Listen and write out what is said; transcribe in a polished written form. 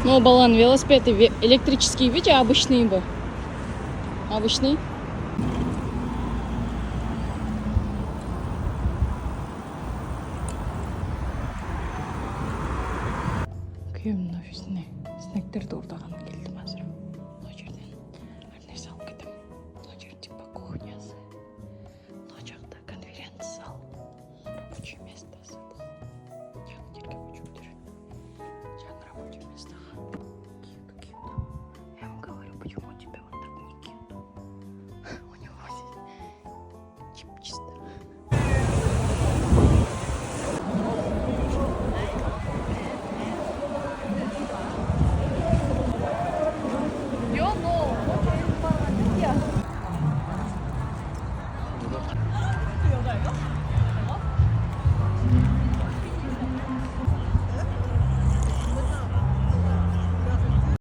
Ну, баланың велосипеды электрический бе, же обычный бе? Обычный? Күйеуімнің офисіне снектерді ордағаны келді ма?